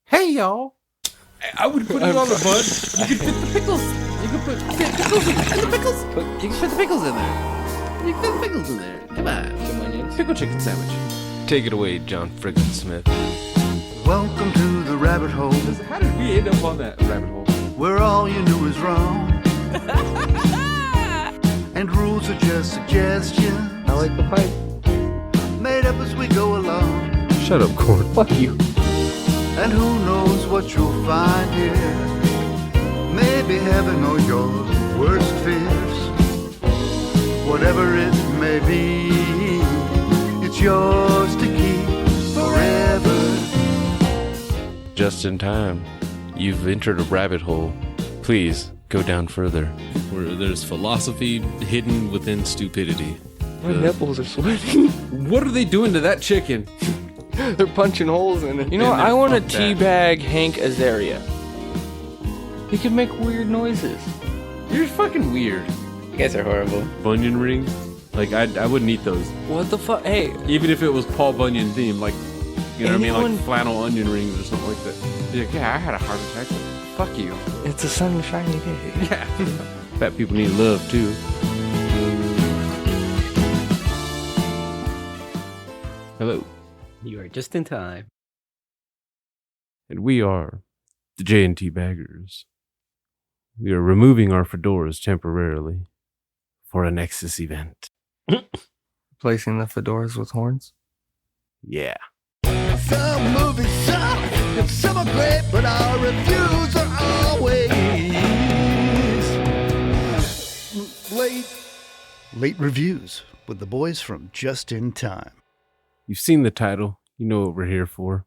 Hey, y'all. I would put it on the bun. You could fit the pickles. You could fit pickles in the pickles. You can fit the pickles in there. You can fit the pickles in there. Come on. Pickle chicken sandwich. Take it away, John Frickin Smith. Welcome to the rabbit hole, How did we end up on that rabbit hole? where all you knew is wrong. And rules are just suggestions, I like the pipe. made up as we go along. Shut up, Corn. Fuck you. And who knows what you'll find here. Maybe heaven or your worst fears. Whatever it may be, it's yours to keep forever. Just in time. You've entered a rabbit hole. Please go down further. Where there's philosophy hidden within stupidity. My nipples are sweating. What are they doing to that chicken? They're punching holes in it. You know, And I want to fuck that. teabag Hank Azaria. He can make weird noises. You're fucking weird. You guys are horrible. Bunyan rings? Like, I wouldn't eat those. What the fuck? Hey, Even if it was Paul Bunyan themed, like, you know what I mean? Anyone- Like flannel onion rings or something like that. Be like, yeah, I had a heart attack. Fuck you. it's a sunshiny day. Yeah. Fat people need love, too. Hello. You are just in time. And we are the J&T Baggers. We are removing our fedoras temporarily for a Nexus event. Replacing the fedoras with horns. Yeah. Some movies suck, and some are great, but our reviews are always late. Late reviews with the boys from Just in Time. You've seen the title. You know what we're here for.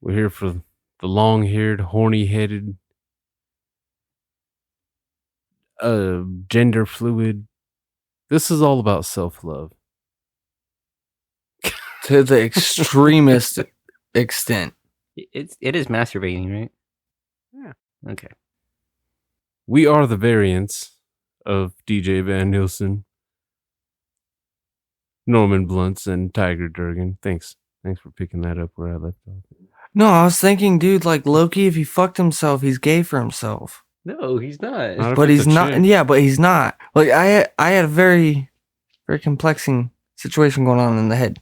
We're here for the long-haired, horny-headed, gender fluid. This is all about self-love. To the extremist extent. It is masturbating, right? Yeah. Okay. We are the variants of DJ Van Nielsen, Norman Blunts, and Tiger Durgan. Thanks for picking that up where I left off. No, I was thinking, dude, like Loki, if he fucked himself, he's gay for himself. No, he's not. Not if But it's he's a not. chick. Yeah, but he's not. Like I had a very, very complexing situation going on in the head.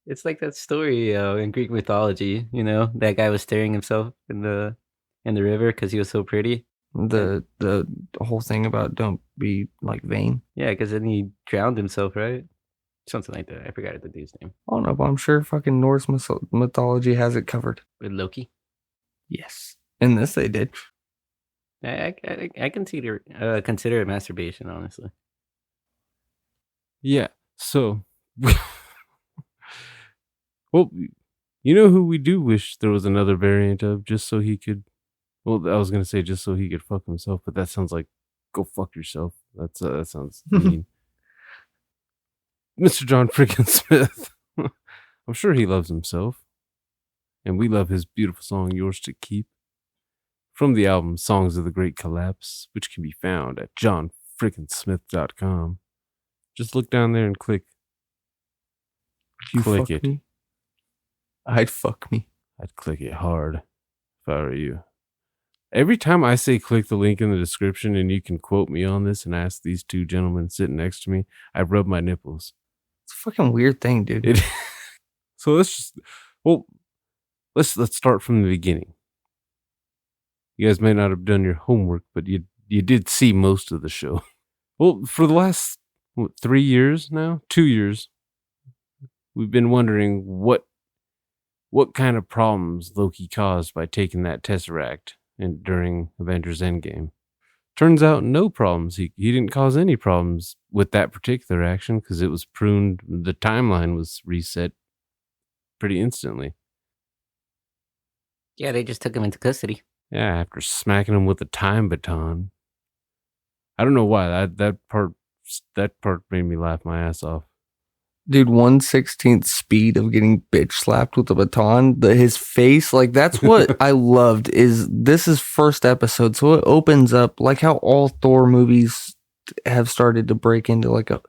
It's like that story in Greek mythology. You know, that guy was staring himself in the river because he was so pretty. The whole thing about don't be like vain. Yeah, because then he drowned himself, right? Something like that. I forgot the dude's name. I don't know, but I'm sure fucking Norse mythology has it covered. With Loki. Yes. In this, they did. I consider it masturbation, honestly. Yeah. So, well, you know who we do wish there was another variant of, just so he could. Well, I was gonna say just so he could fuck himself, but that sounds like go fuck yourself. That sounds mean. Mr. John Frickin Smith. I'm sure he loves himself, and we love his beautiful song "Yours to Keep" from the album "Songs of the Great Collapse," which can be found at johnfrickinsmith.com. Just look down there and click. You Click fuck it. me? I'd fuck me. I'd click it hard if I were you. Every time I say click the link in the description and you can quote me on this and ask these two gentlemen sitting next to me, I rub my nipples. It's a fucking weird thing, dude. It, so let's start from the beginning. You guys may not have done your homework, but you did see most of the show. Well, for the last 3 years now, 2 years, we've been wondering what kind of problems Loki caused by taking that Tesseract during Avengers Endgame. Turns out no problems. He didn't cause any problems with that particular action because it was pruned. The timeline was reset pretty instantly. Yeah, they just took him into custody. Yeah, after smacking him with a time baton. I don't know why that part made me laugh my ass off. Dude, 1/16th speed of getting bitch slapped with a baton. His face, like that's what I loved. Is this is first episode, so it opens up like how all Thor movies have started to break into like a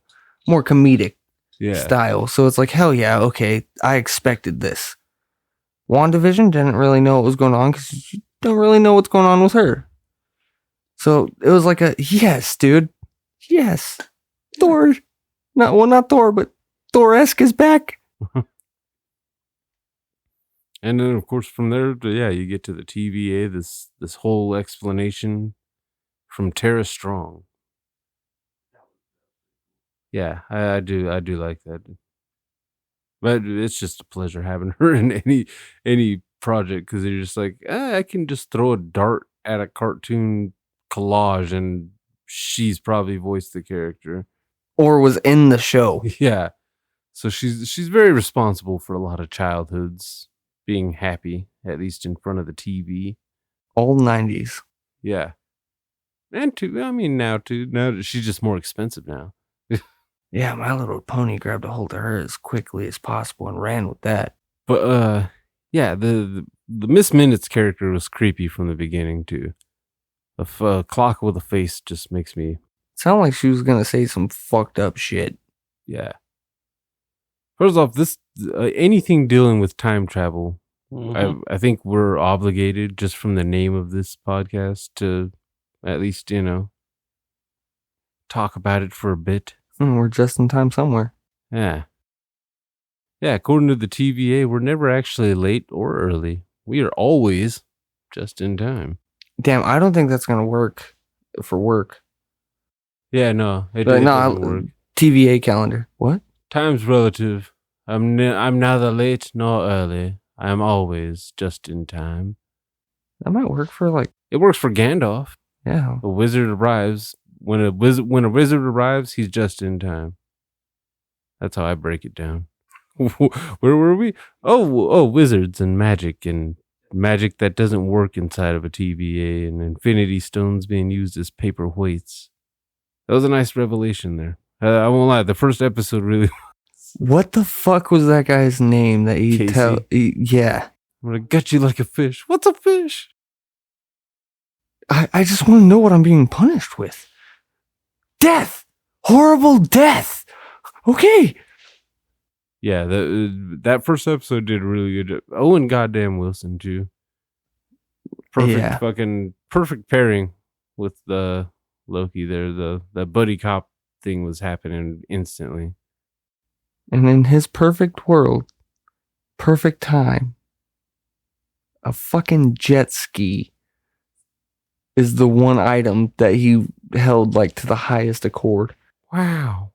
more comedic yeah. style. So it's like, hell yeah, okay, I expected this. WandaVision didn't really know what was going on because you don't really know what's going on with her. So it was like a yes, dude. Yes. Thor. Not Thor, but Thor-esque is back. And then, of course, from there, you get to the TVA. This whole explanation from Tara Strong. Yeah, I do like that. But it's just a pleasure having her in any project because you're just like, I can just throw a dart at a cartoon collage and she's probably voiced the character. Or was in the show. Yeah. So she's very responsible for a lot of childhoods being happy, at least in front of the TV. All 90s. Yeah. And now she's just more expensive now. Yeah, My Little Pony grabbed a hold of her as quickly as possible and ran with that. But yeah, the Miss Minutes character was creepy from the beginning too. A clock with a face just makes me Sound like she was gonna say some fucked up shit. yeah. First off, this anything dealing with time travel, I think we're obligated just from the name of this podcast to at least talk about it for a bit. We're just in time somewhere. Yeah. Yeah, according to the TVA, we're never actually late or early. We are always just in time. Damn, I don't think that's gonna work for work. Yeah, no, it But doesn't work. TVA calendar. What? Time's relative. I'm neither late nor early. I'm always just in time. That might work for It works for Gandalf. yeah. A wizard arrives. When a wizard arrives, he's just in time. That's how I break it down. Where were we? Oh, wizards and magic that doesn't work inside of a TVA and infinity stones being used as paperweights. That was a nice revelation there. I won't lie. The first episode really. What the fuck was that guy's name that he Casey. yeah. I'm gonna gut you like a fish. What's a fish? I just want to know what I'm being punished with. Death! Horrible death! Okay. Yeah, that first episode did a really good job. Owen goddamn Wilson too. Perfect pairing with the Loki there. The buddy cop thing was happening instantly. And in his perfect world, perfect time, a fucking jet ski is the one item that he held to the highest accord. Wow.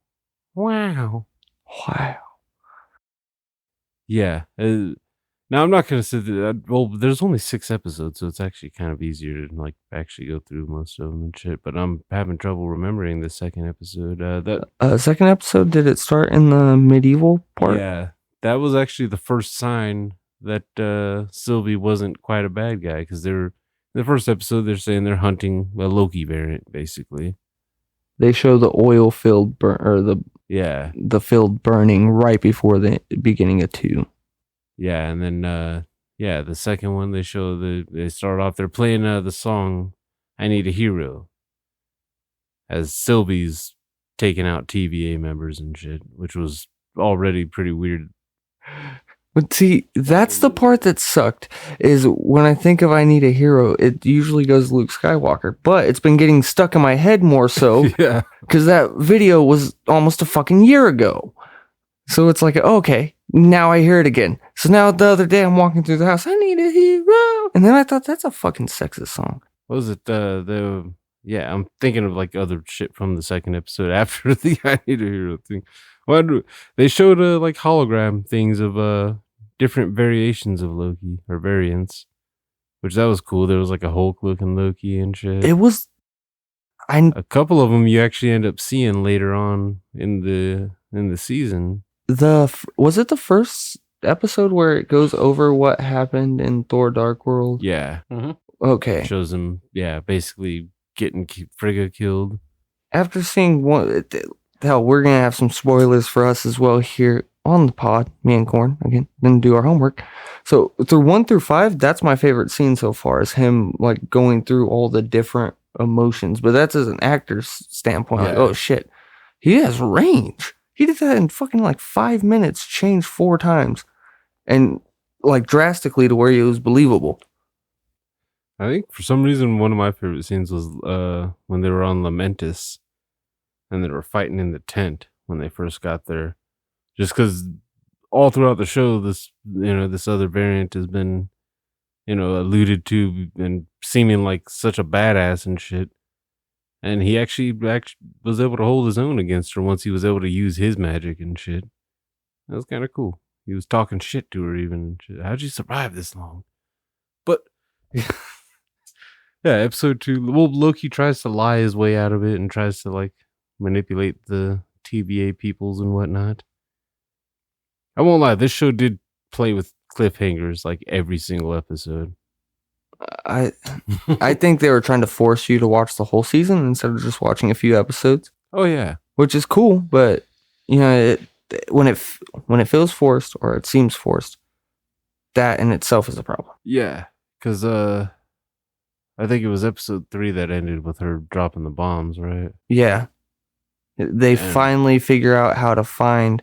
Yeah. Now I'm not gonna say that. Well, there's only 6 episodes, so it's actually kind of easier to actually go through most of them and shit. But I'm having trouble remembering the second episode. Second episode, did it start in the medieval part? Yeah, that was actually the first sign that Sylvie wasn't quite a bad guy because they're in the first episode. They're saying they're hunting a Loki variant, basically. They show the oil field the field burning right before the beginning of 2. Yeah, and then the second one they show they start off. They're playing the song "I Need a Hero" as Sylvie's taking out TVA members and shit, which was already pretty weird. But see, that's the part that sucked, is when I think of I Need a Hero, it usually goes Luke Skywalker. But it's been getting stuck in my head more so, Yeah, because that video was almost a fucking year ago. So it's like, okay, now I hear it again. So now the other day I'm walking through the house, I need a hero. And then I thought, that's a fucking sexist song. what was it? I'm thinking of other shit from the second episode after the I Need a Hero thing. They showed hologram things of different variations of Loki or variants, which that was cool. There was a Hulk looking Loki and shit. It was, A couple of them you actually end up seeing later on in the season. was it the first episode where it goes over what happened in Thor Dark World? Yeah, Okay. shows him. Yeah, basically getting Frigga killed. After seeing one, hell, we're gonna have some spoilers for us as well here on the pod. Me and Corn again didn't do our homework. So through 1 through 5, that's my favorite scene so far. Is him going through all the different emotions, but that's as an actor's standpoint. Yeah. Oh shit, he has range. He did that in fucking 5 minutes, changed 4 times, and like drastically to where it was believable. I think for some reason one of my favorite scenes was when they were on Lamentus and they were fighting in the tent when they first got there. Just because all throughout the show, this other variant has been alluded to and seeming like such a badass and shit. And he actually was able to hold his own against her once he was able to use his magic and shit. That was kind of cool. He was talking shit to her even and shit. How'd you survive this long? But yeah, episode 2. Well, Loki tries to lie his way out of it and tries to like manipulate the TVA peoples and whatnot. I won't lie, this show did play with cliffhangers like every single episode. I think they were trying to force you to watch the whole season instead of just watching a few episodes. Oh yeah, which is cool, but when it feels forced or it seems forced, that in itself is a problem. Yeah, because I think it was episode 3 that ended with her dropping the bombs, right? Yeah, they finally figure out how to find.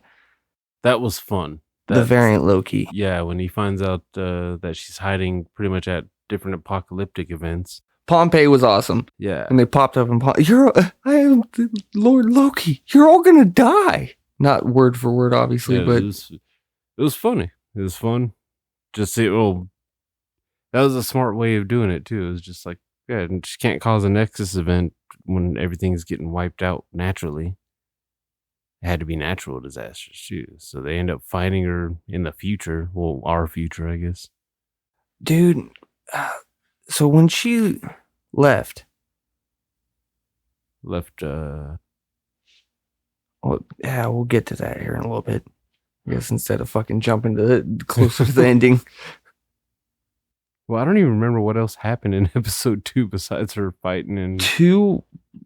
That was fun. The variant Loki. Yeah, when he finds out that she's hiding pretty much at different apocalyptic events. Pompeii was awesome. Yeah. And they popped up and I am the Lord Loki. You're all going to die. Not word for word, obviously, but... It was funny. It was fun. Just see, that was a smart way of doing it, too. It was just like, yeah, and she can't cause a Nexus event when everything's getting wiped out naturally. It had to be natural disasters, too. So they end up finding her in the future. Well, our future, I guess. Dude, so when she left, oh, yeah, we'll get to that here in a little bit. I guess instead of fucking jumping to closer to the ending. Well, I don't even remember what else happened in episode 2 besides her fighting and...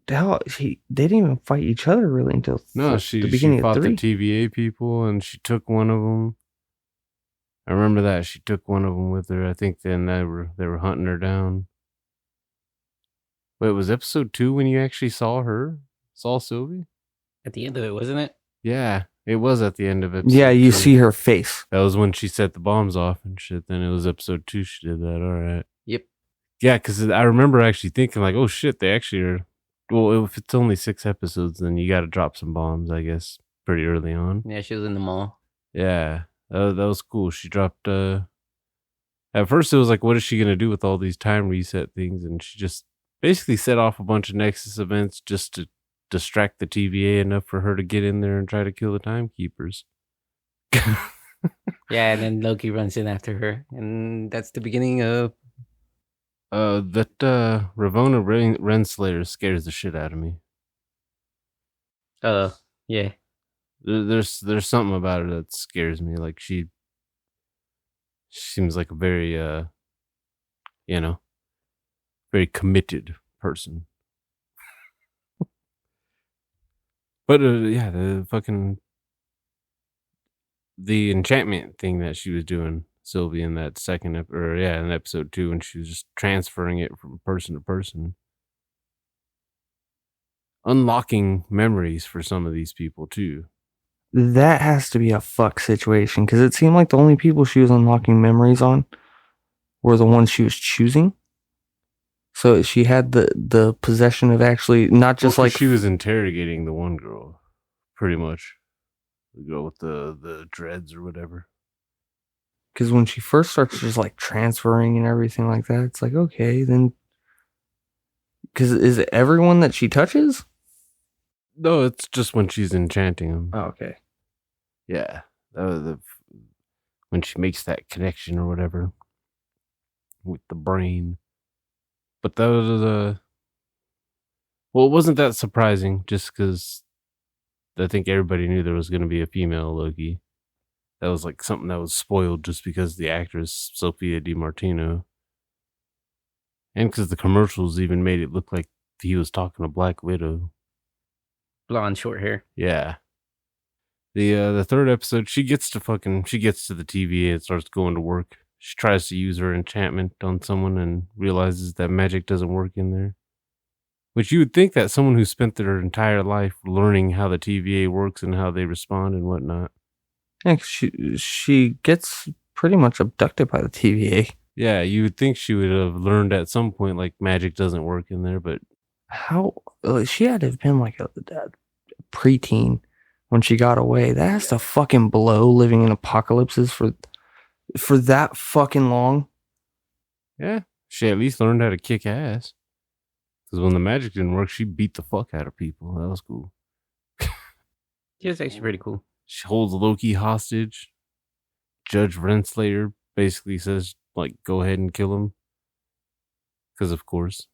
they didn't even fight each other really until the beginning of 3. She fought the TVA people and she took one of them. I remember that. She took one of them with her. I think then they were hunting her down. Wait, it was episode 2 when you actually saw Sylvie? At the end of it, wasn't it? Yeah, it was at the end of episode 2. Yeah, you see her face. That was when she set the bombs off and shit. Then it was episode 2 she did that. All right. Yep. Yeah, because I remember actually thinking like, oh shit, they actually are... Well, if it's only 6 episodes, then you got to drop some bombs, I guess, pretty early on. Yeah, she was in the mall. Yeah. That was cool. She dropped at first it was like, what is she gonna do with all these time reset things? And she just basically set off a bunch of Nexus events just to distract the TVA enough for her to get in there and try to kill the timekeepers. Yeah, and then Loki runs in after her, and that's the beginning of that Ravonna Renslayer scares the shit out of me. Yeah. There's something about her that scares me. Like she seems like a very very committed person. But yeah, the enchantment thing that she was doing, Sylvie, in that in episode 2, when she was just transferring it from person to person, unlocking memories for some of these people too. That has to be a fuck situation, because it seemed like the only people she was unlocking memories on were the ones she was choosing. So she had the possession of actually not just like she was interrogating the one girl, pretty much, the girl with the dreads or whatever. Because when she first starts just like transferring and everything like that, it's like, okay, then. Because is it everyone that she touches? No, it's just when she's enchanting them. Oh, okay. Yeah, when she makes that connection or whatever with the brain. But that was well, it wasn't that surprising, just because I think everybody knew there was going to be a female Loki. That was like something that was spoiled just because the actress Sophia DiMartino, and because the commercials even made it look like he was talking to Black Widow. Blonde, short hair. Yeah. The third episode, she gets to the TVA and starts going to work. She tries to use her enchantment on someone and realizes that magic doesn't work in there. Which you would think that someone who spent their entire life learning how the TVA works and how they respond and whatnot. Yeah, she gets pretty much abducted by the TVA. Yeah, you would think she would have learned at some point, like, magic doesn't work in there, but How she had to have been like a preteen when she got away. That has to fucking blow living in apocalypses for that fucking long. yeah, she at least learned how to kick ass. Because when the magic didn't work, she beat the fuck out of people. That was cool. She was actually pretty cool. She holds Loki hostage. Judge Renslayer basically says, like, go ahead and kill him. Because, of course,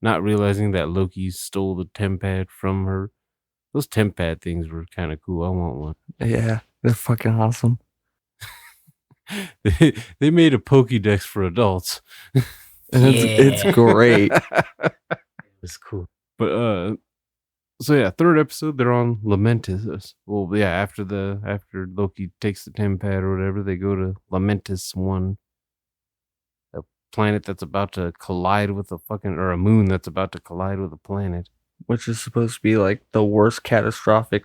not realizing that Loki stole the tempad from her. Those tempad things were kind of cool. I want one. Yeah, they're fucking awesome. They made a Pokédex for adults. And it's great. It was cool. But so yeah, third episode they're on Lamentis. Well, yeah, after Loki takes the tempad or whatever, they go to Lamentis 1, a planet that's about to collide with a moon that's about to collide with a planet, Which is supposed to be like the worst catastrophic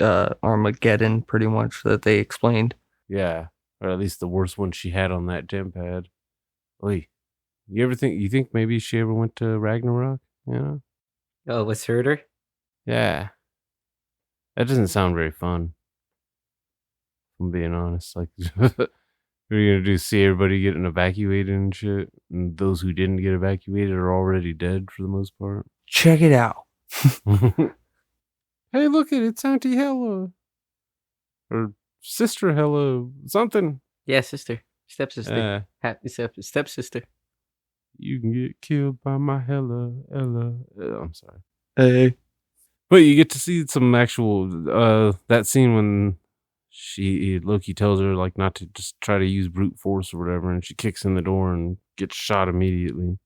Armageddon, pretty much, that they explained. Yeah, or at least the worst one she had on that tempad. Oy, you think maybe she ever went to Ragnarok? You know? Oh, with Herder? Yeah. That doesn't sound very fun. If I'm being honest. Like, what are you going to do? See everybody getting evacuated and shit? And those who didn't get evacuated are already dead for the most part? Check it out. Hey, look it's Auntie Hella. Or Sister Hella. Something. Yeah, sister. Stepsister. Stepsister. You can get killed by my Hella. I'm sorry. Hey. But you get to see some actual that scene when Loki tells her like not to just try to use brute force or whatever, and she kicks in the door and gets shot immediately.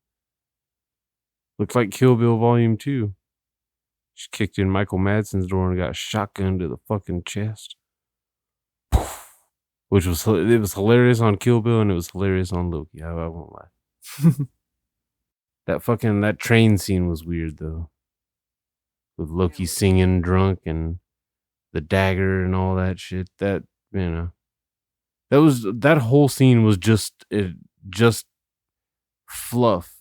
Looks like Kill Bill Volume 2. She kicked in Michael Madsen's door and got shotgunned to the fucking chest. Which was hilarious on Kill Bill and it was hilarious on Loki. I won't lie. That train scene was weird though. With Loki singing drunk and the dagger and all that shit. That whole scene was just fluff.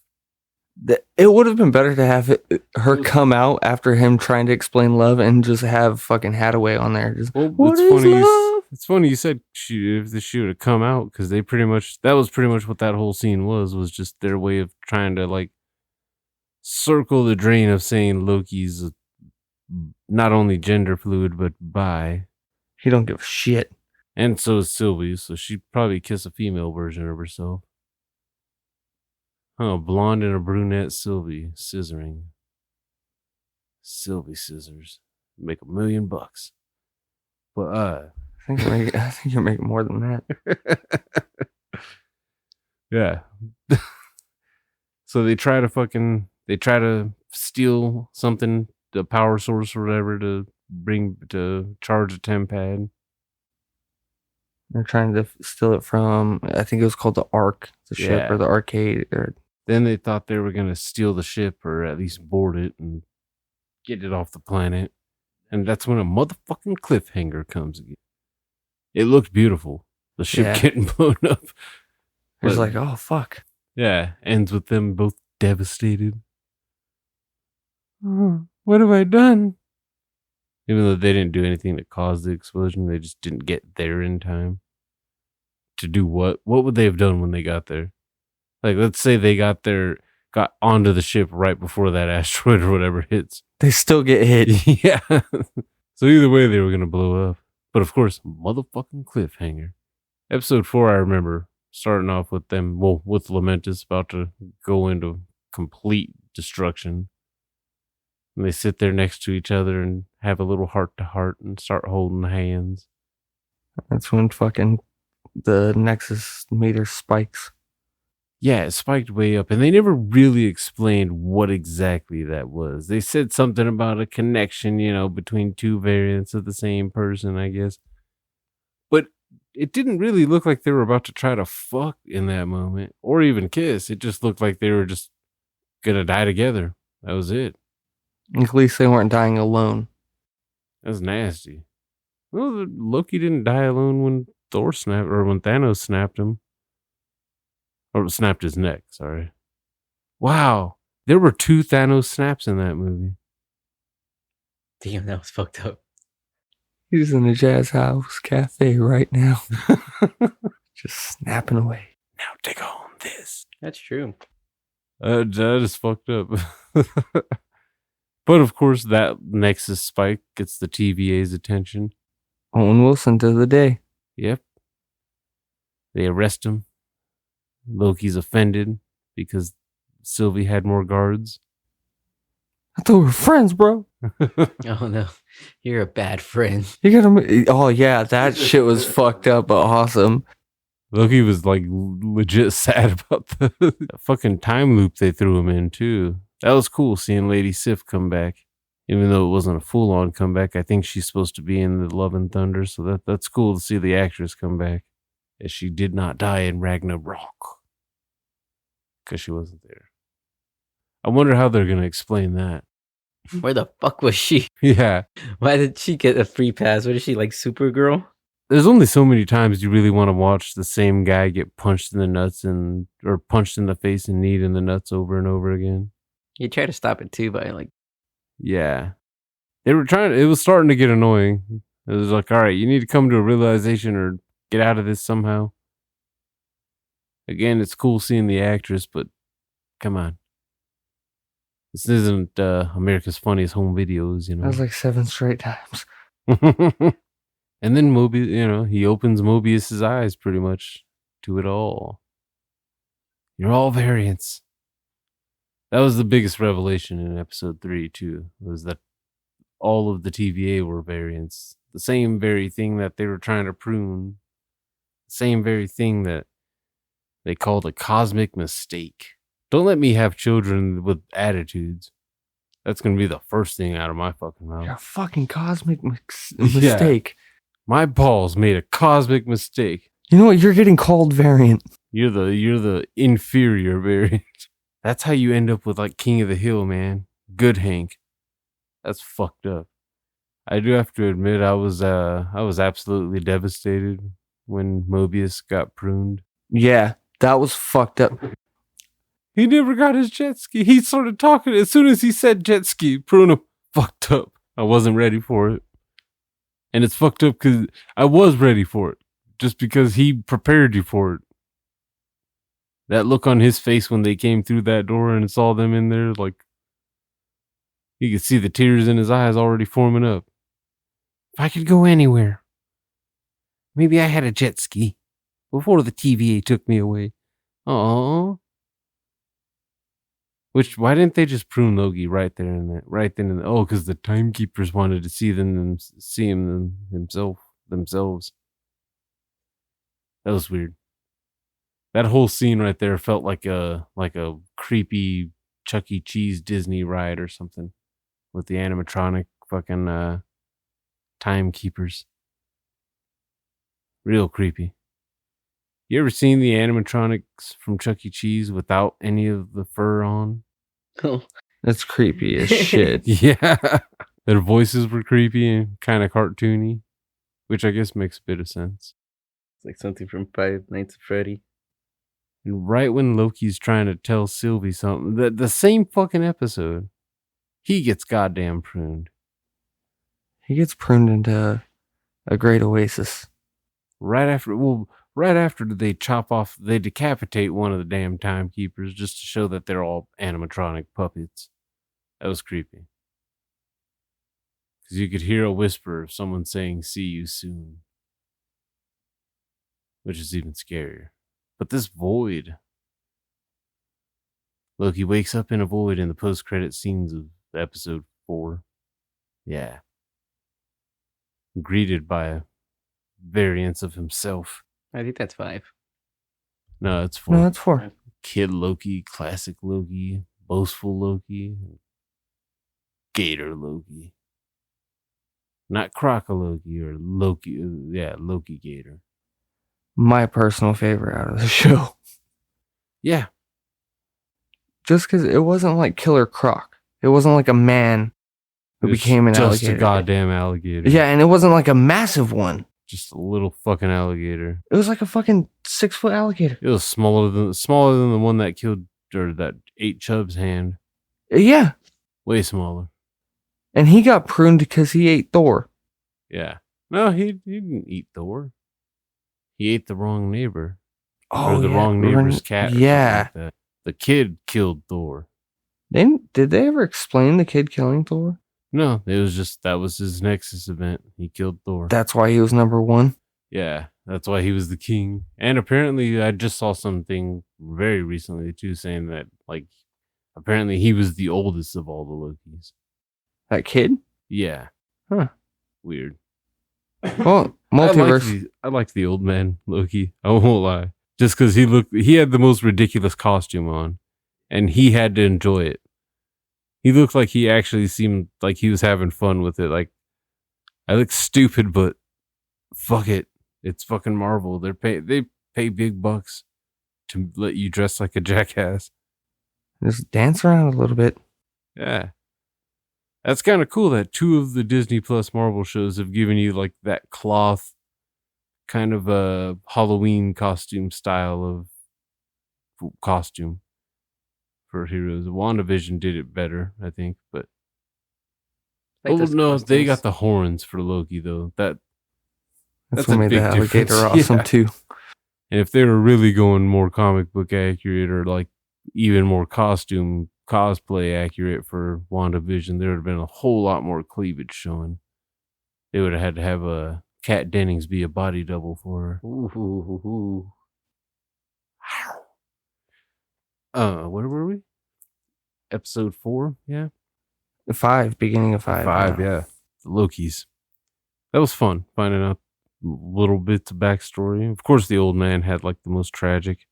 It would have been better to have her come out after him trying to explain love and just have fucking Hathaway on there. Just, what is love? It's funny you said if she would have come out because that was pretty much what that whole scene was just their way of trying to like circle the drain of saying Loki's not only gender fluid but bi. He don't give a shit. And so is Sylvie, so she'd probably kiss a female version of herself. Oh, blonde and a brunette Sylvie scissoring. Sylvie scissors make $1 million. But I think you're making more than that. Yeah. So they try to steal something, the power source or whatever, to charge a tempad. They're trying to steal it from, I think it was called the Ark, the ship, or the arcade. Then they thought they were going to steal the ship or at least board it and get it off the planet. And that's when a motherfucking cliffhanger comes again. It looked beautiful. The ship getting blown up. It was like, oh, fuck. Yeah, ends with them both devastated. Oh, what have I done? Even though they didn't do anything to cause the explosion, they just didn't get there in time. To do what? What would they have done when they got there? Like, let's say they got onto the ship right before that asteroid or whatever hits. They still get hit. Yeah. So either way, they were going to blow up. But of course, motherfucking cliffhanger. Episode 4, I remember starting off with them, with Lamentis about to go into complete destruction. And they sit there next to each other and have a little heart-to-heart and start holding hands. That's when fucking the Nexus meter spikes. Yeah, it spiked way up, and they never really explained what exactly that was. They said something about a connection, between two variants of the same person, I guess. But it didn't really look like they were about to try to fuck in that moment, or even kiss. It just looked like they were just gonna die together. That was it. At least they weren't dying alone. That was nasty. Well, Loki didn't die alone when Thor snapped, or when Thanos snapped him. Or snapped his neck, sorry. Wow. There were 2 Thanos snaps in that movie. Damn, that was fucked up. He's in a jazz house cafe right now. Just snapping away. Now take on this. That's true. That is fucked up. But of course, that Nexus spike gets the TVA's attention. Owen Wilson to the day. Yep. They arrest him. Loki's offended because Sylvie had more guards. I thought we were friends, bro. Oh no, you're a bad friend. You gotta. Oh yeah, that shit was fucked up, but awesome. Loki was like legit sad about the fucking time loop they threw him in too. That was cool seeing Lady Sif come back. Even though it wasn't a full-on comeback, I think she's supposed to be in the Love and Thunder, so that's cool to see the actress come back. As she did not die in Ragnarok. Because she wasn't there. I wonder how they're going to explain that. Where the fuck was she? Yeah. Why did she get a free pass? What is she, like Supergirl? There's only so many times you really want to watch the same guy get punched in the nuts or punched in the face and kneed in the nuts over and over again. You try to stop it too by like... Yeah. It was starting to get annoying. It was like, all right, you need to come to a realization or get out of this somehow. Again, it's cool seeing the actress, but come on. This isn't America's Funniest Home Videos, you know. That was like 7 straight times. And then Mobius, he opens Mobius's eyes pretty much to it all. You're all variants. That was the biggest revelation in episode 3 too, was that all of the TVA were variants. The same very thing that they were trying to prune. The same very thing that they called a cosmic mistake. Don't let me have children with attitudes. That's going to be the first thing out of my fucking mouth. You're a fucking cosmic mistake. My balls made a cosmic mistake. You know what? You're getting called variant. You're the inferior variant. That's how you end up with like King of the Hill, man. Good Hank. That's fucked up. I do have to admit I was absolutely devastated when Mobius got pruned. Yeah, that was fucked up. He never got his jet ski. He started talking as soon as he said jet ski. Prune him. Fucked up. I wasn't ready for it. And it's fucked up because I was ready for it. Just because he prepared you for it. That look on his face when they came through that door and saw them in there, like, you could see the tears in his eyes already forming up. If I could go anywhere. Maybe I had a jet ski before the TVA took me away. Aww. Why didn't they just prune Loki right there and right then and there? Oh, because the timekeepers wanted to see him themselves. That was weird. That whole scene right there felt like a creepy Chuck E. Cheese Disney ride or something with the animatronic fucking timekeepers. Real creepy. You ever seen the animatronics from Chuck E. Cheese without any of the fur on? Oh. That's creepy as shit. Yeah. Their voices were creepy and kind of cartoony, which I guess makes a bit of sense. It's like something from Five Nights at Freddy. And right when Loki's trying to tell Sylvie something, the same fucking episode, he gets goddamn pruned. He gets pruned into a great oasis. Right after they decapitate one of the damn timekeepers just to show that they're all animatronic puppets. That was creepy. Because you could hear a whisper of someone saying, "See you soon." Which is even scarier. But this void. Loki wakes up in a void in the post-credit scenes of episode 4. Yeah. Greeted by variants of himself. I think that's 5. No, it's 4. No, that's 4. Kid Loki, classic Loki, boastful Loki, Gator Loki. Not Croco Loki or Loki. Loki Gator. My personal favorite out of the show. Yeah. Just because it wasn't like Killer Croc. It wasn't like a man who became an just alligator. a goddamn alligator. Yeah, and it wasn't like a massive one. Just a little fucking alligator. It was like a fucking 6-foot alligator. It was smaller than the one that killed or that ate Chubb's hand. Yeah. Way smaller. And he got pruned because he ate Thor. Yeah. No, he didn't eat Thor. He ate the wrong neighbor. Oh, or the wrong neighbor's cat. Or yeah. something like that. The kid killed Thor. Did they ever explain the kid killing Thor? No, it was just that was his Nexus event. He killed Thor. That's why he was number one. Yeah, that's why he was the king. And apparently, I just saw something very recently too, saying that like apparently he was the oldest of all the Lokis. That kid? Yeah. Huh. Weird. Well, multiverse. I liked the old man Loki. I won't lie. Just because he had the most ridiculous costume on, and he had to enjoy it. He looked like he actually seemed like he was having fun with it. Like, I look stupid, but fuck it. It's fucking Marvel. They pay big bucks to let you dress like a jackass. Just dance around a little bit. Yeah. That's kind of cool that 2 of the Disney Plus Marvel shows have given you like that cloth kind of a Halloween costume style of costume for heroes. WandaVision did it better, I think, but Like oh those no, they costumes. got the horns for Loki though. That's That's what a made the big alligator difference. awesome Yeah. too. And if they were really going more comic book accurate or like even more costume cosplay accurate for WandaVision, there would have been a whole lot more cleavage showing. They would have had to have a Kat Dennings be a body double for her. Ooh. Where were we? Episode 4, yeah. 5, beginning of 5. 5, yeah. The Lokis. That was fun, finding out little bits of backstory. Of course, the old man had like the most tragic.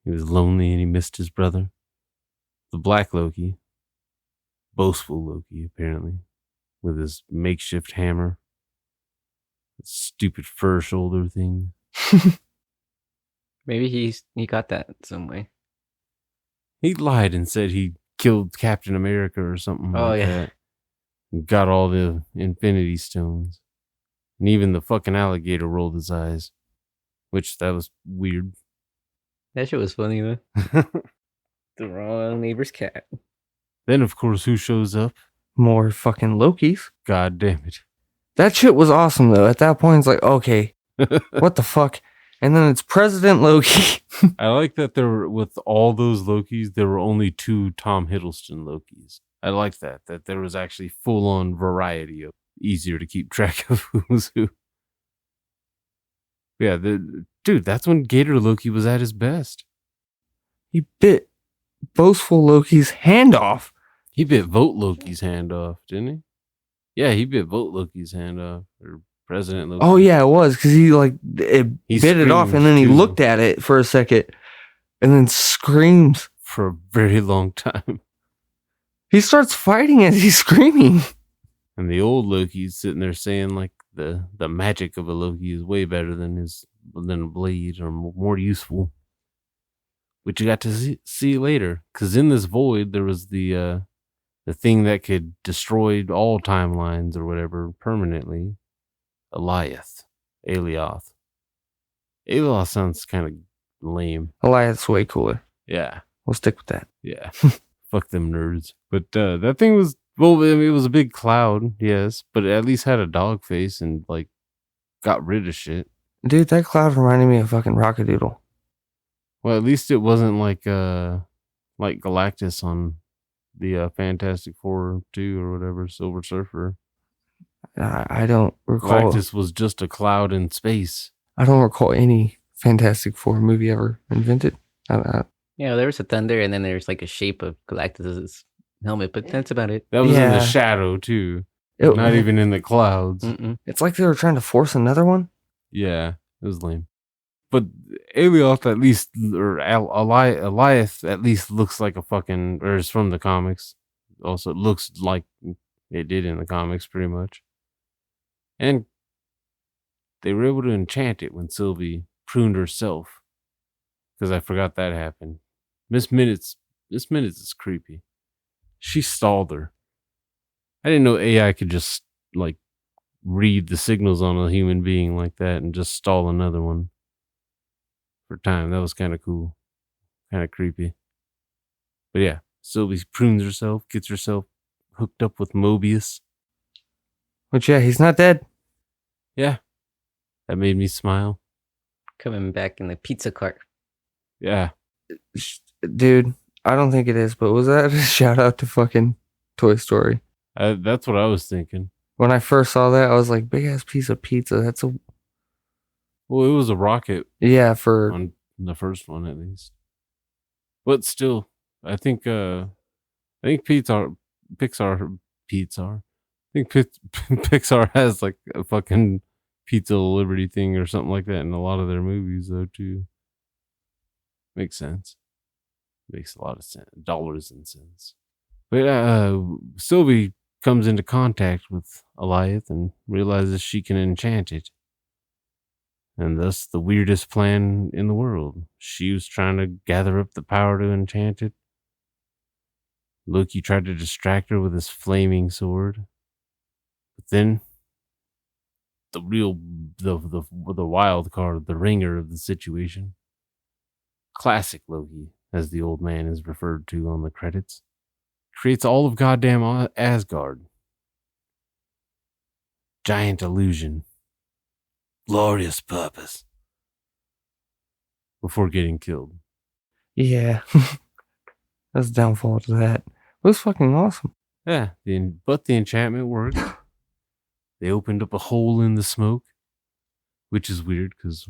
He was lonely and he missed his brother. The black Loki, boastful Loki, apparently, with his makeshift hammer, stupid fur shoulder thing. Maybe he got that some way. He lied and said he killed Captain America or something Oh, like yeah. that. And got all the Infinity Stones. And even the fucking alligator rolled his eyes. Which, that was weird. That shit was funny though. The wrong neighbor's cat. Then, of course, who shows up? More fucking Lokis. God damn it. That shit was awesome though. At that point, it's like, okay, what the fuck? And then it's President Loki. I like that there were, with all those Lokis, there were only 2 Tom Hiddleston Lokis. I like that there was actually full-on variety of easier to keep track of who was who. Yeah, dude, that's when Gator Loki was at his best. He bit boastful Loki's hand off. He bit Vote Loki's hand off, didn't he? Yeah, he bit Vote Loki's hand off, or President Loki. Oh yeah, it was because he bit it off, and then he screamed, too. looked at it for a second, and then screams. For a very long time. He starts fighting as he's screaming. And the old Loki's sitting there saying like the magic of a Loki is way better than a blade or more useful. Which you got to see later, because in this void there was the thing that could destroy all timelines or whatever permanently. Alioth. Alioth sounds kind of lame. Elias way cooler. Yeah. We'll stick with that. Yeah. Fuck them nerds. But that thing was, well, I mean, it was a big cloud, yes, but it at least had a dog face and like got rid of shit. Dude, that cloud reminded me of fucking Rockadoodle. Well, at least it wasn't like Galactus on the Fantastic Four 2 or whatever, Silver Surfer. I don't recall. Galactus was just a cloud in space. I don't recall any Fantastic Four movie ever invented. Yeah, there was a thunder, and then there's like a shape of Galactus's helmet, but that's about it. That was in the Yeah. shadow too. It- Not even in the clouds. Mm-mm. It's like they were trying to force another one. Yeah, it was lame. But Alioth at least, or Alioth at least looks like a fucking, or is from the comics. Also, it looks like it did in the comics pretty much. And they were able to enchant it when Sylvie pruned herself. Because I forgot that happened. Miss Minutes is creepy. She stalled her. I didn't know AI could just, like, read the signals on a human being like that and just stall another one for time. That was kind of cool, kind of creepy. But yeah, Sylvie prunes herself, gets herself hooked up with Mobius. Which, yeah, he's not dead. Yeah, that made me smile. Coming back in the pizza cart. Yeah, Dude, I don't think it is, but was that a shout out to fucking Toy Story? that's what I was thinking. When I first saw that, I was like, big ass piece of pizza. That's a. Well, it was a rocket Yeah, for. on the first one at least, but still, I think Pixar. I think Pixar has like a fucking pizza liberty thing or something like that in a lot of their movies, though. Too makes sense. Makes a lot of sense. Dollars and cents. But Sylvie comes into contact with Eliath and realizes she can enchant it. And thus the weirdest plan in the world. She was trying to gather up the power to enchant it. Loki tried to distract her with his flaming sword. But then the wild card, the ringer of the situation. Classic Loki, as the old man is referred to on the credits. Creates all of goddamn Asgard. Giant illusion. Glorious purpose. Before getting killed. Yeah. That's the downfall to that. It was fucking awesome. Yeah, but the enchantment worked. They opened up a hole in the smoke, which is weird because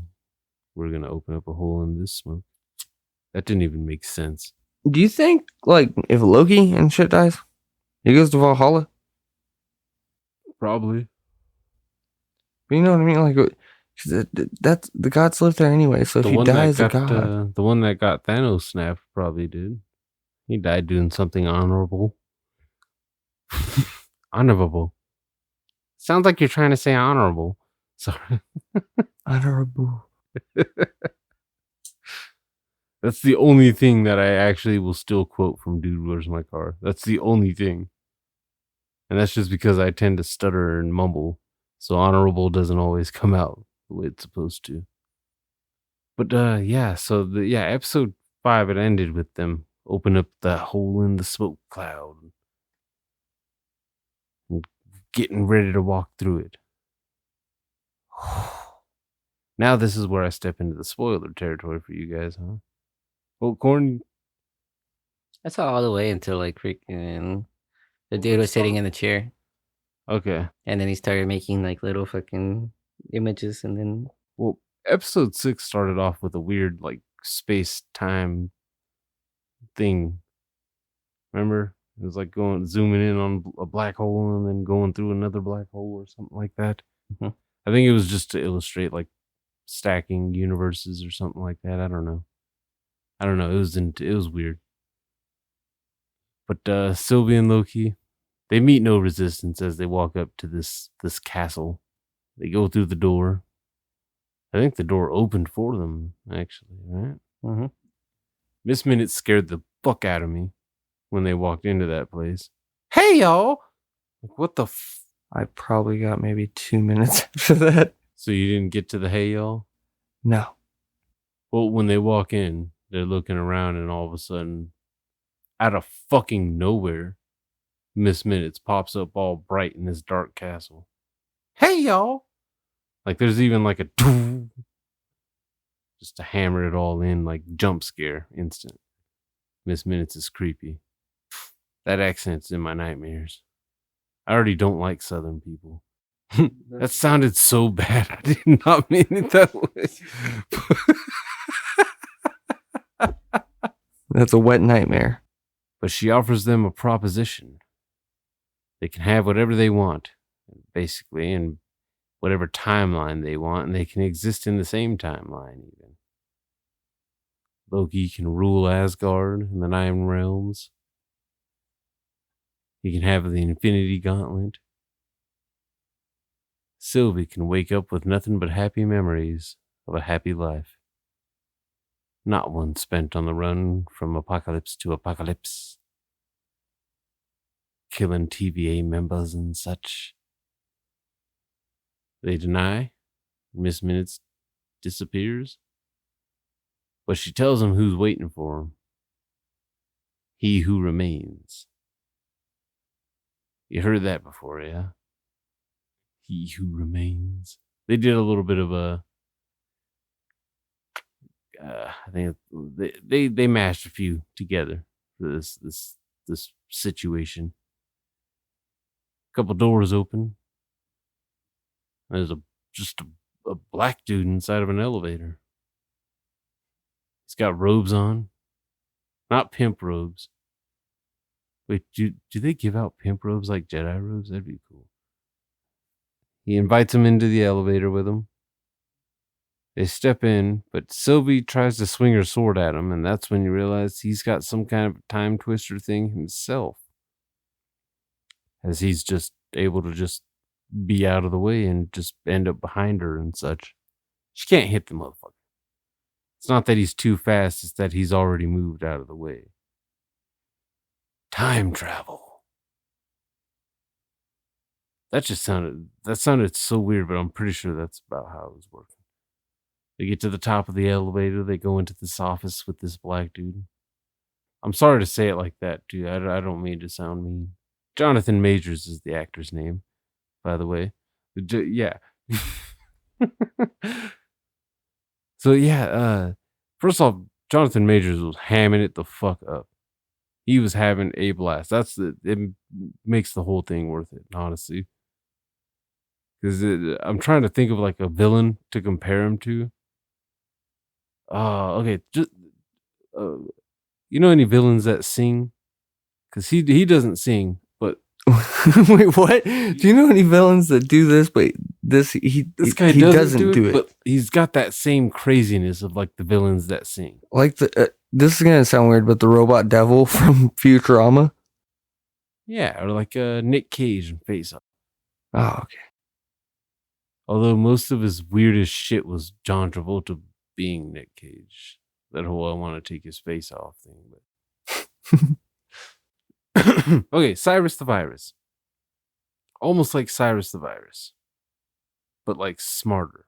we're going to open up a hole in this smoke. That didn't even make sense. Do you think, like, if Loki and shit dies, he goes to Valhalla? Probably. But you know what I mean? Like, 'cause that's the gods live there anyway. So if he dies, a god. The one that got Thanos snapped probably did. He died doing something honorable. Honorable. Sounds like you're trying to say honorable. Sorry. Honorable. That's the only thing that I actually will still quote from Dude, Where's My Car? That's the only thing. And that's just because I tend to stutter and mumble. So honorable doesn't always come out the way it's supposed to. But yeah, so episode 5, it ended with them open up the hole in the smoke cloud and getting ready to walk through it. Now this is where I step into the spoiler territory for you guys, huh? Well, Corn. I saw all the way until like freaking the dude was sitting in the chair, Okay. and then he started making like little fucking images, and then Well, episode 6 started off with a weird like space-time thing. Remember? It was like zooming in on a black hole and then going through another black hole or something like that. Mhm. I think it was just to illustrate like stacking universes or something like that. I don't know. It was weird. But Sylvie and Loki, they meet no resistance as they walk up to this castle. They go through the door. I think the door opened for them, actually, right? mm-hmm. Miss Minute scared the fuck out of me when they walked into that place. Hey, y'all! Like, what the I probably got maybe 2 minutes after that. So you didn't get to the hey, y'all? No. Well, when they walk in, they're looking around and all of a sudden, out of fucking nowhere, Miss Minutes pops up all bright in this dark castle. Hey, y'all! Like, there's even like a just to hammer it all in, like jump scare, instant. Miss Minutes is creepy. That accent's in my nightmares. I already don't like Southern people. That sounded so bad. I did not mean it that way. That's a wet nightmare. But she offers them a proposition. They can have whatever they want, basically, in whatever timeline they want, and they can exist in the same timeline, even. Loki can rule Asgard and the Nine Realms. He can have the Infinity Gauntlet. Sylvie can wake up with nothing but happy memories of a happy life. Not one spent on the run from apocalypse to apocalypse, killing TVA members and such. They deny. Miss Minutes disappears. But she tells him who's waiting for him. He who remains. You heard that before, yeah? He who remains. They did a little bit of a. I think they mashed a few together for this situation. A couple doors open. There's just a black dude inside of an elevator. He's got robes on, not pimp robes. Wait, do they give out pimp robes like Jedi robes? That'd be cool. He invites him into the elevator with him. They step in, but Sylvie tries to swing her sword at him, and that's when you realize he's got some kind of time twister thing himself. As he's just able to just be out of the way and just end up behind her and such. She can't hit the motherfucker. It's not that he's too fast, it's that he's already moved out of the way. Time travel. That sounded so weird, but I'm pretty sure that's about how it was working. They get to the top of the elevator, they go into this office with this black dude. I'm sorry to say it like that, dude. I don't mean to sound mean. Jonathan Majors is the actor's name, by the way. Yeah. So yeah, first off, Jonathan Majors was hamming it the fuck up. He was having a blast. It makes the whole thing worth it, honestly. Because I'm trying to think of like a villain to compare him to. Okay, just you know any villains that sing? Because he doesn't sing, but Wait, what? Do you know any villains that do this? But this guy doesn't do it. But he's got that same craziness of like the villains that sing. Like this is gonna sound weird, but the robot devil from Futurama. Yeah, or like Nick Cage in Face Off. Oh, okay. Although most of his weirdest shit was John Travolta being Nick Cage. That whole I want to take his face off thing. But okay, Cyrus the Virus. Almost like Cyrus the Virus. But like smarter.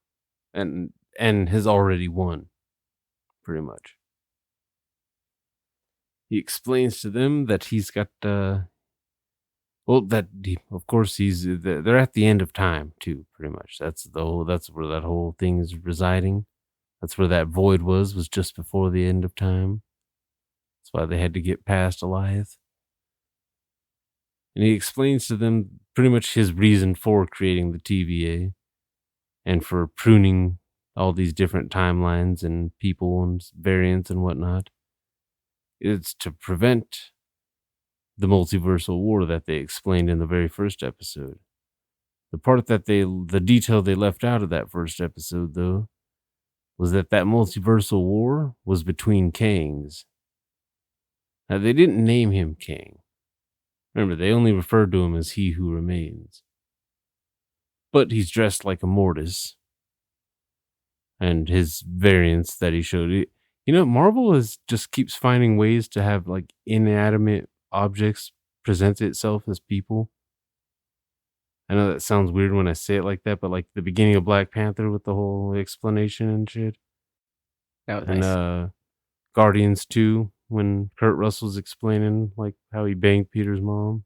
And has already won. Pretty much. He explains to them that he's got of course they're at the end of time too, pretty much. That's where that whole thing is residing. That's where that void was just before the end of time. That's why they had to get past Eliath. And he explains to them pretty much his reason for creating the TVA and for pruning all these different timelines and people and variants and whatnot. It's to prevent the multiversal war that they explained in the very first episode. The detail they left out of that first episode, though, was that multiversal war was between Kangs. Now, they didn't name him Kang. Remember, they only referred to him as He Who Remains. But he's dressed like a Mortis. And his variants that he showed. You know, Marvel just keeps finding ways to have like inanimate objects present itself as people. I know that sounds weird when I say it like that, but like the beginning of Black Panther with the whole explanation and shit. That was And nice. Guardians 2, when Kurt Russell's explaining like how he banged Peter's mom.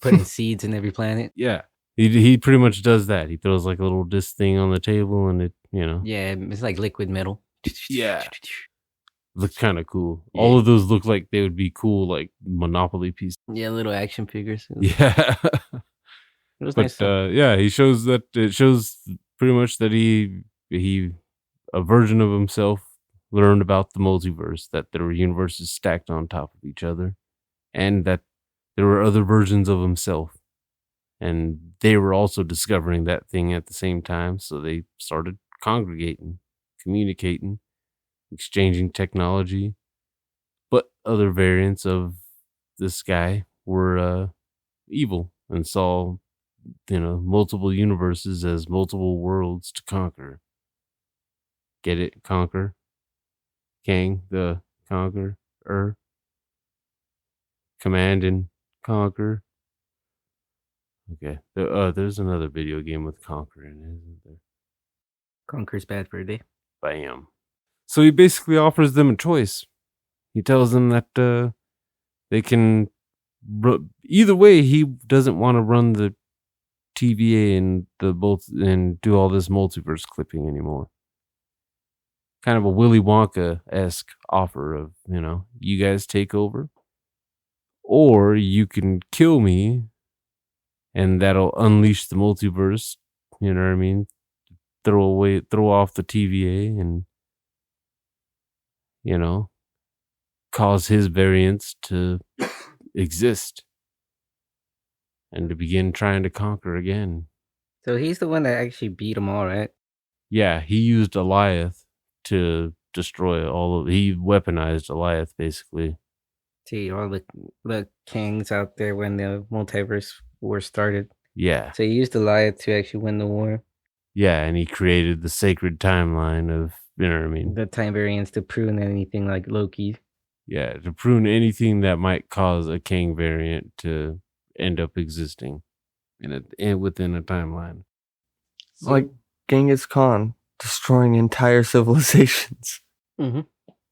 Putting seeds in every planet. Yeah. He pretty much does that. He throws like a little disc thing on the table and it, you know. Yeah, it's like liquid metal. Yeah. Looks kind of cool. Yeah. All of those look like they would be cool, like Monopoly pieces. Yeah, little action figures. Yeah. It was But nice stuff. yeah, it shows pretty much that he a version of himself learned about the multiverse, that there were universes stacked on top of each other, and that there were other versions of himself, and they were also discovering that thing at the same time. So they started congregating, communicating, exchanging technology. But other variants of this guy were evil and saw, multiple universes as multiple worlds to conquer. Get it? Conquer. Kang the Conqueror. Command and conquer. Okay. There's another video game with Conquer in it, isn't there? Conquer's Bad Fur Day. Bam. So he basically offers them a choice. He tells them that they can either way. He doesn't want to run the TVA and and do all this multiverse clipping anymore. Kind of a Willy Wonka-esque offer of, you guys take over, or you can kill me, and that'll unleash the multiverse. You know what I mean? Throw off the TVA, and cause his variants to exist and to begin trying to conquer again. So he's the one that actually beat them all, right? Yeah, he used Eliath to destroy he weaponized Eliath, basically. See all the kings out there when the multiverse war started. Yeah. So he used Goliath to actually win the war. Yeah, and he created the sacred timeline of, you know what I mean? The time variance to prune anything like Loki. Yeah, to prune anything that might cause a king variant to end up existing within a timeline. Like Genghis Khan destroying entire civilizations. Mm-hmm.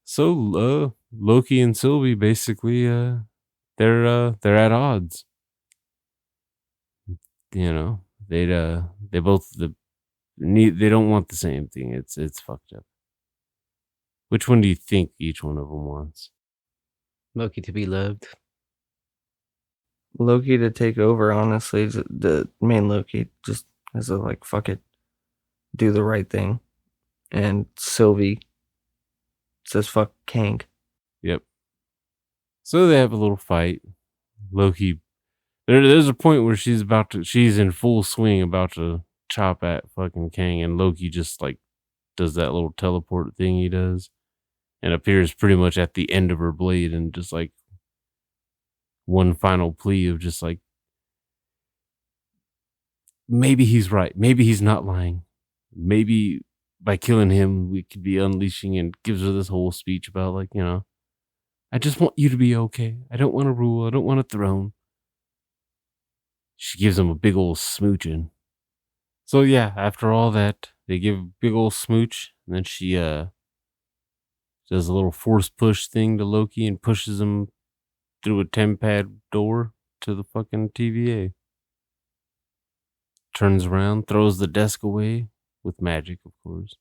So Loki and Sylvie basically they're at odds. They both they don't want the same thing. It's fucked up. Which one do you think each one of them wants? Loki to be loved. Loki to take over, honestly. The main Loki just has a fuck it, do the right thing. And Sylvie says fuck Kang. Yep. So they have a little fight. Loki, there's a point where she's in full swing about to chop at fucking Kang, and Loki just does that little teleport thing he does and appears pretty much at the end of her blade, and just one final plea of just maybe he's right. Maybe he's not lying. Maybe by killing him, we could be unleashing, and gives her this whole speech about I just want you to be okay. I don't want to rule. I don't want a throne. She gives him a big old smooching. So yeah, after all that, they give a big old smooch, and then she does a little force push thing to Loki and pushes him through a tempad door to the fucking TVA. Turns around, throws the desk away with magic, of course,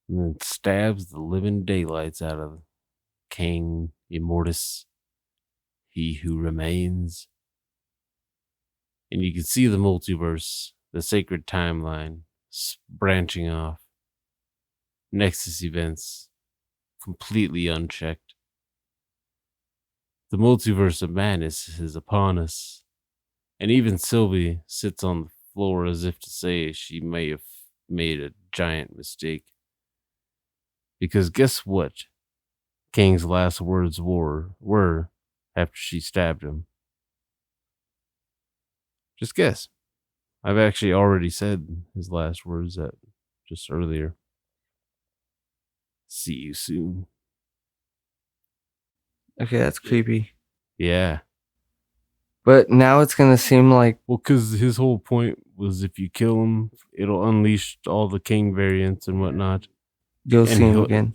and then stabs the living daylights out of King Immortus, he who remains. And you can see the multiverse, the sacred timeline, branching off. Nexus events, completely unchecked. The multiverse of madness is upon us. And even Sylvie sits on the floor as if to say she may have made a giant mistake. Because guess what Kang's last words were after she stabbed him? Just guess. I've actually already said his last words just earlier. See you soon. Okay, that's creepy. Yeah. But now it's going to seem like... Well, because his whole point was if you kill him, it'll unleash all the King variants and whatnot. You'll see him again.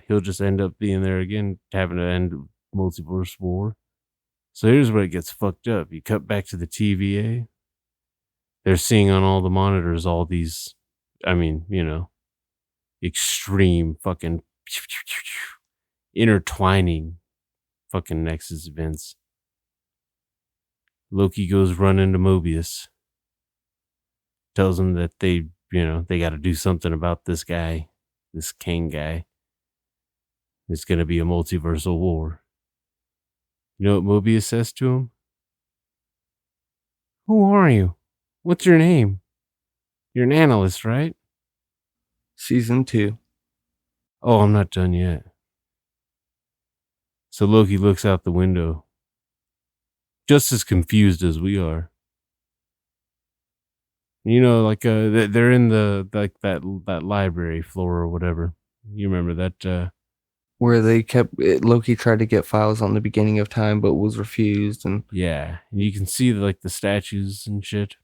He'll just end up being there again, having to end multiverse war. So here's where it gets fucked up. You cut back to the TVA. They're seeing on all the monitors all these, extreme fucking intertwining fucking Nexus events. Loki goes running to Mobius. Tells him that they got to do something about this guy, this King guy. It's going to be a multiversal war. You know what Mobius says to him? Who are you? What's your name? You're an analyst, right? Season 2. Oh, I'm not done yet. So Loki looks out the window, just as confused as we are. They're in that library floor or whatever. You remember that where they Loki tried to get files on the beginning of time, but was refused. And Yeah, and you can see like the statues and shit,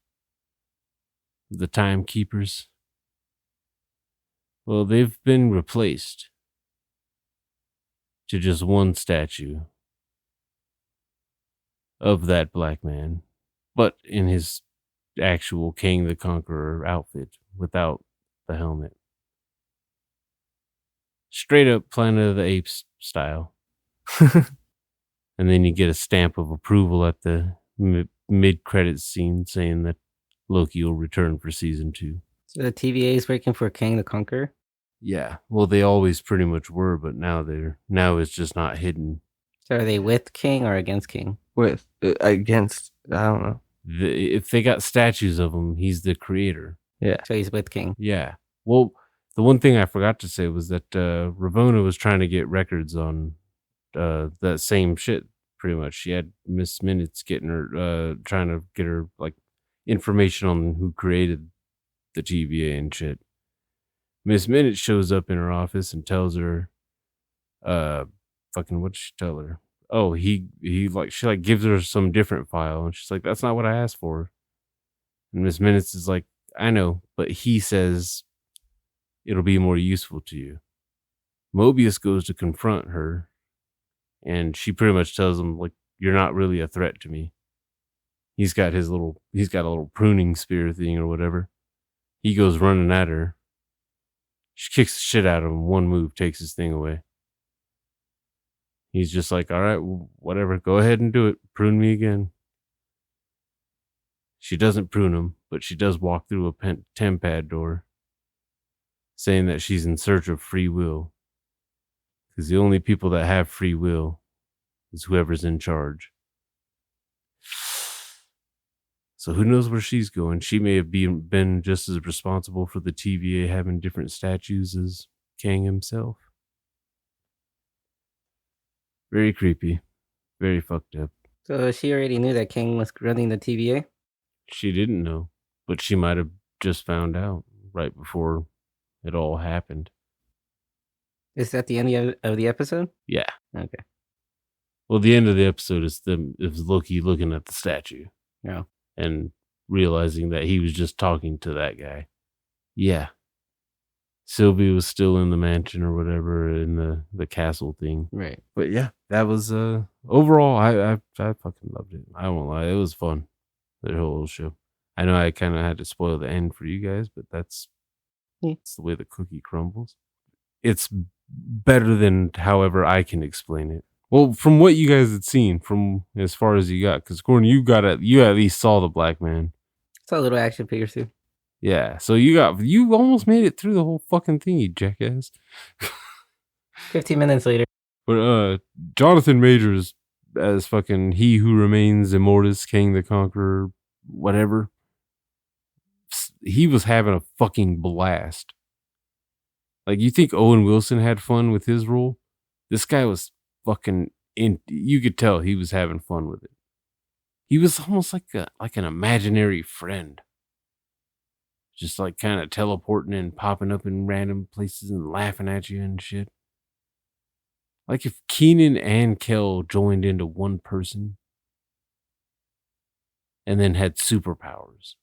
the timekeepers. Well, they've been replaced to just one statue of that black man, but in his actual King the Conqueror outfit without the helmet. Straight up Planet of the Apes style. And then you get a stamp of approval at the mid-credits scene saying that Loki will return for season 2. So the TVA is working for King the Conqueror? Yeah, well, they always pretty much were, but now it's just not hidden. So are they with King or against King? with against, I don't know. If they got statues of him, he's the creator. Yeah. So he's with King. Yeah. Well, the one thing I forgot to say was that Ravonna was trying to get records on that same shit. Pretty much, she had Miss Minutes getting her, trying to get her like information on who created the TVA and shit. Miss Minutes shows up in her office and tells her, fucking what'd she tell her? Oh, he like, she like gives her some different file, and she's like, that's not what I asked for. And Miss Minutes is like, I know, but he says it'll be more useful to you. Mobius goes to confront her, and she pretty much tells him, like, you're not really a threat to me. He's got a little pruning spear thing or whatever. He goes running at her. She kicks the shit out of him. One move takes his thing away. He's just like, all right, whatever. Go ahead and do it. Prune me again. She doesn't prune him, but she does walk through a tempad door, saying that she's in search of free will. Because the only people that have free will is whoever's in charge. So who knows where she's going? She may have been just as responsible for the TVA having different statues as Kang himself. Very creepy. Very fucked up. So she already knew that King was running the TVA? She didn't know, but she might have just found out right before it all happened. Is that the end of the episode? Yeah. Okay. Well, the end of the episode is Loki looking at the statue. Yeah. And realizing that he was just talking to that guy. Yeah. Sylvie was still in the mansion or whatever, in the castle thing. Right. But yeah, that was overall I fucking loved it. I won't lie, it was fun. The whole show. I know I kind of had to spoil the end for you guys, but that's the way the cookie crumbles. It's better than however I can explain it. Well, from what you guys had seen, from as far as you got, because Gordon, you at least saw the black man. Saw little action figures too. Yeah, so you almost made it through the whole fucking thing, you jackass. 15 minutes later. But Jonathan Majors as fucking He Who Remains Immortus, King the Conqueror, whatever. He was having a fucking blast. Like, you think Owen Wilson had fun with his role? This guy was fucking you could tell he was having fun with it. He was almost like an imaginary friend. Just like kind of teleporting and popping up in random places and laughing at you and shit. Like if Keenan and Kel joined into one person and then had superpowers.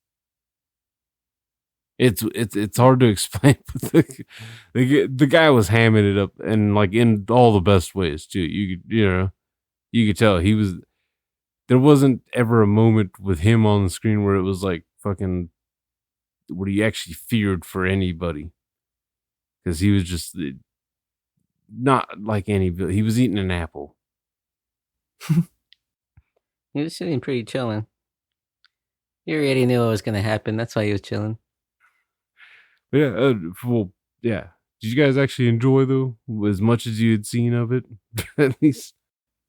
It's hard to explain, but the guy was hamming it up, and like in all the best ways too. You could tell there wasn't ever a moment with him on the screen where it was like fucking where he actually feared for anybody, because he was just not like he was eating an apple. He was sitting pretty chilling. He already knew what was gonna happen. That's why he was chilling. Yeah, well, yeah. Did you guys actually enjoy though, as much as you had seen of it? At least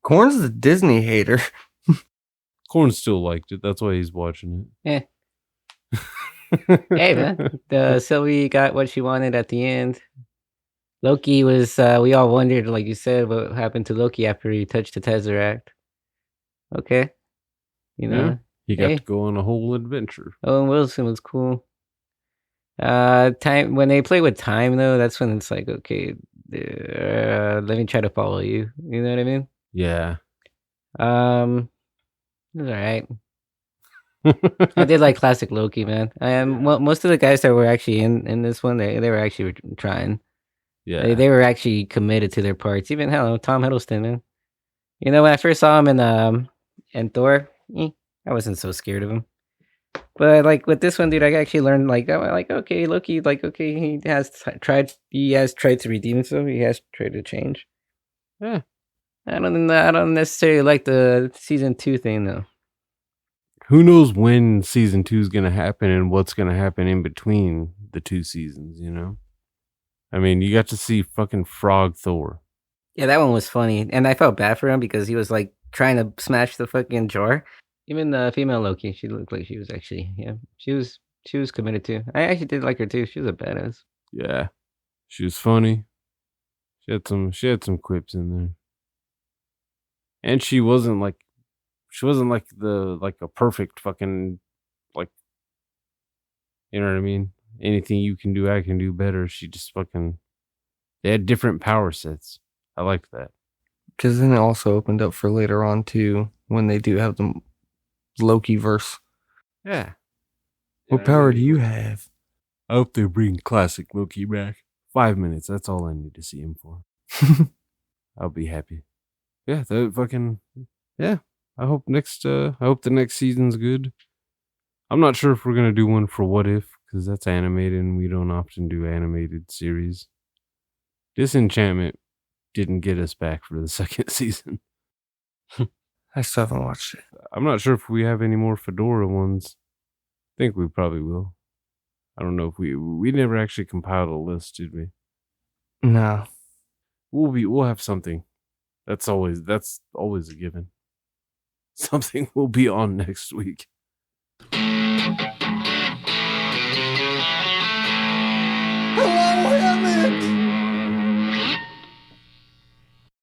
Corn's the Disney hater. Corn still liked it. That's why he's watching it. Hey man, Sylvie got what she wanted at the end. Loki was. We all wondered, like you said, what happened to Loki after he touched the Tesseract. Okay, you know, yeah, he got to go on a whole adventure. Owen Wilson was cool. Time when they play with time though, that's when it's like, okay, Let me try to follow you. You know what I mean? Yeah. It was alright. I did like classic Loki, man. Most of the guys that were actually in this one, they were actually trying. Yeah. They were actually committed to their parts. Even hell, Tom Hiddleston, man. You know, when I first saw him in Thor, I wasn't so scared of him. But like with this one, dude, I actually learned like okay, Loki, like okay, he has tried to redeem himself. He has tried to change. Yeah. I don't necessarily like the season 2 thing though. Who knows when season 2 is going to happen and what's going to happen in between the 2 seasons, you know? I mean, you got to see fucking Frog Thor. Yeah, that one was funny, and I felt bad for him because he was like trying to smash the fucking jar. Even the female Loki, she looked like she was actually she was committed too. I actually did like her too. She was a badass. Yeah. She was funny. She had some quips in there. And she wasn't like a perfect fucking, like, you know what I mean? Anything you can do, I can do better. She just fucking, they had different power sets. I liked that. Because then it also opened up for later on too, when they do have the Loki verse. Yeah. What power do you have? I hope they bring classic Loki back. 5 minutes. That's all I need to see him for. I'll be happy. Yeah, that fucking, yeah. I hope the next season's good. I'm not sure if we're gonna do one for What If, because that's animated and we don't often do animated series. Disenchantment didn't get us back for the second season. I still haven't watched it. I'm not sure if we have any more Fedora ones. I think we probably will. I don't know if we never actually compiled a list, did we? No. We'll have something. That's always a given. Something will be on next week.